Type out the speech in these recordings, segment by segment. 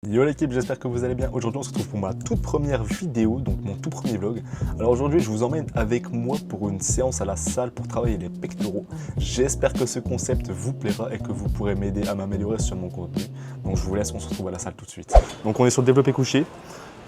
Yo l'équipe, j'espère que vous allez bien. Aujourd'hui on se retrouve pour ma toute première vidéo, donc mon tout premier vlog. Alors aujourd'hui je vous emmène avec moi pour une séance à la salle pour travailler les pectoraux. J'espère que ce concept vous plaira et que vous pourrez m'aider à m'améliorer sur mon contenu. Donc je vous laisse, on se retrouve à la salle tout de suite. Donc on est sur le développé couché.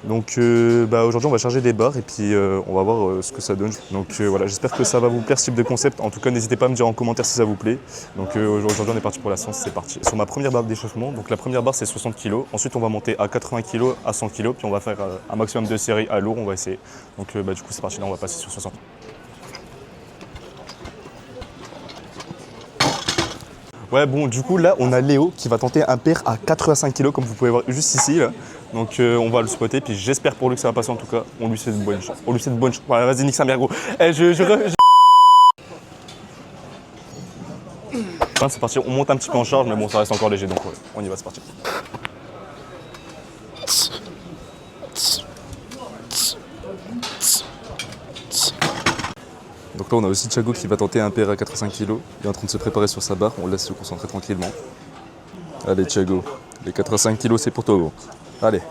Donc aujourd'hui on va charger des barres et puis on va voir ce que ça donne. Donc voilà, j'espère que ça va vous plaire ce type de concept. En tout cas n'hésitez pas à me dire en commentaire si ça vous plaît. Donc aujourd'hui on est parti pour la séance, c'est parti. Sur ma première barre d'échauffement, donc la première barre c'est 60 kg. Ensuite on va monter à 80 kg, à 100 kg, puis on va faire un maximum de séries à lourd, on va essayer. Donc du coup c'est parti, là on va passer sur 60. Ouais bon du coup là on a Léo qui va tenter un pair à 85 kg comme vous pouvez voir juste ici là. Donc on va le spotter puis j'espère pour lui que ça va passer en tout cas. On lui souhaite de bonne chance. On lui souhaite de bonne chance. Ouais, vas-y nique sa mère gros. C'est parti, on monte un petit peu en charge mais bon ça reste encore léger donc ouais, on y va, c'est parti. Donc là on a aussi Thiago qui va tenter un pair à 85 kg. Il est en train de se préparer sur sa barre, on le laisse se concentrer tranquillement. Allez Thiago, les 85 kg c'est pour toi gros. Allez.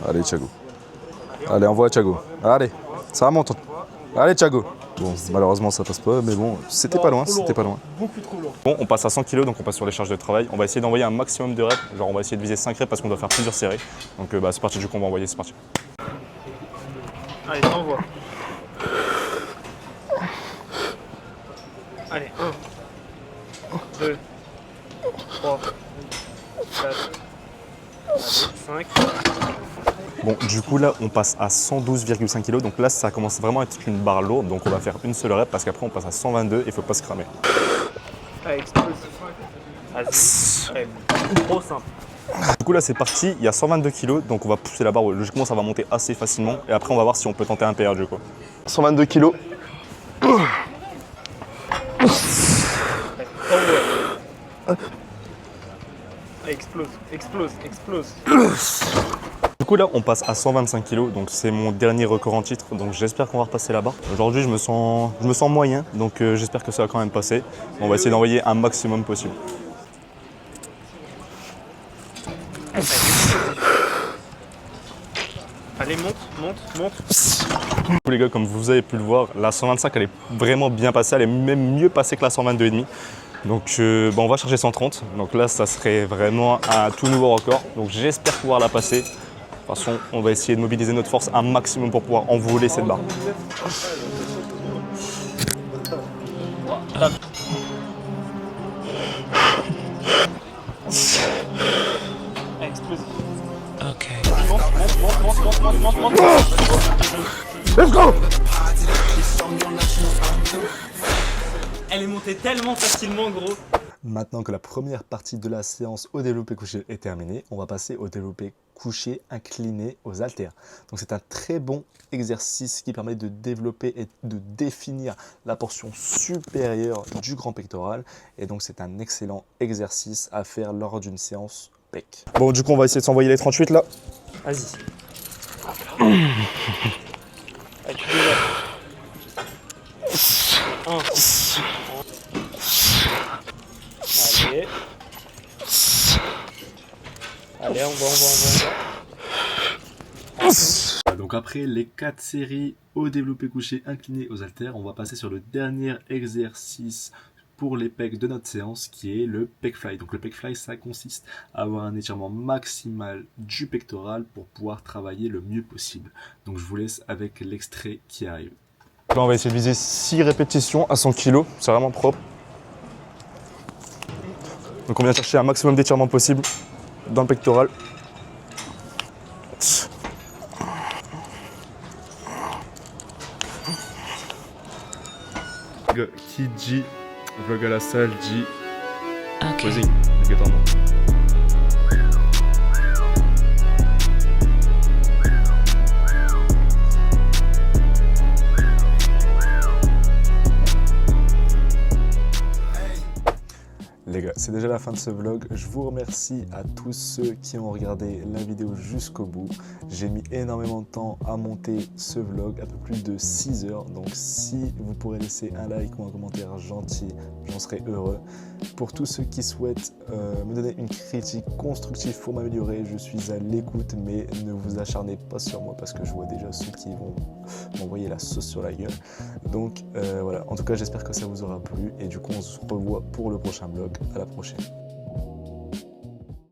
Allez Thiago. Allez envoie Thiago. Allez, ça monte. Allez Thiago. Bon malheureusement ça passe pas mais bon c'était pas loin, c'était pas loin. Beaucoup trop lourd. Bon on passe à 100 kg donc on passe sur les charges de travail. On va essayer d'envoyer un maximum de reps, genre on va essayer de viser 5 reps parce qu'on doit faire plusieurs séries. Donc c'est parti du coup on va envoyer, c'est parti. Allez, t'envoies. Allez, 1, 2, 3, 4, 5. Bon du coup là on passe à 112,5 kg donc là ça commence vraiment à être une barre lourde donc on va faire une seule rep parce qu'après on passe à 122 et il faut pas se cramer. Allez, explose. Allez, trop simple. Du coup là c'est parti, il y a 122 kg donc on va pousser la barre, logiquement ça va monter assez facilement et après on va voir si on peut tenter un PR du coup. 122 kg. Allez, explose, explose, explose. Du coup là on passe à 125 kg donc c'est mon dernier record en titre donc j'espère qu'on va repasser la barre. Aujourd'hui je me sens moyen donc j'espère que ça va quand même passer. On va essayer d'envoyer un maximum possible. Allez, monte. Du coup les gars comme vous avez pu le voir la 125 elle est vraiment bien passée, elle est même mieux passée que la 122,5. Donc on va charger 130, donc là ça serait vraiment un tout nouveau record, donc j'espère pouvoir la passer. De toute façon on va essayer de mobiliser notre force un maximum pour pouvoir envoler cette barre. Allez, explose. Ok. Monte. Let's go! Elle est montée tellement facilement, gros. Maintenant que la première partie de la séance au développé couché est terminée, on va passer au développé couché incliné aux haltères. Donc c'est un très bon exercice qui permet de développer et de définir la portion supérieure du grand pectoral. Et donc c'est un excellent exercice à faire lors d'une séance pec. Bon du coup on va essayer de s'envoyer les 38 là. Vas-y. Allez, tu développes. 1. Allez, on va. Donc après les 4 séries au développé couché incliné aux haltères, on va passer sur le dernier exercice pour les pecs de notre séance qui est le pec fly. Donc le pec fly ça consiste à avoir un étirement maximal du pectoral pour pouvoir travailler le mieux possible. Donc je vous laisse avec l'extrait qui arrive. Là on va essayer de viser 6 répétitions à 100 kg, c'est vraiment propre. Donc on vient chercher un maximum d'étirement possible dans le pectoral. Qui dit vlog à la salle dit posing obligatoirement. Les gars, c'est déjà la fin de ce vlog. Je vous remercie à tous ceux qui ont regardé la vidéo jusqu'au bout. J'ai mis énormément de temps à monter ce vlog, un peu plus de 6 heures. Donc si vous pourrez laisser un like ou un commentaire gentil, j'en serai heureux. Pour tous ceux qui souhaitent me donner une critique constructive pour m'améliorer, je suis à l'écoute, mais ne vous acharnez pas sur moi parce que je vois déjà ceux qui vont m'envoyer la sauce sur la gueule. Donc voilà, en tout cas j'espère que ça vous aura plu et du coup on se revoit pour le prochain vlog. À la prochaine.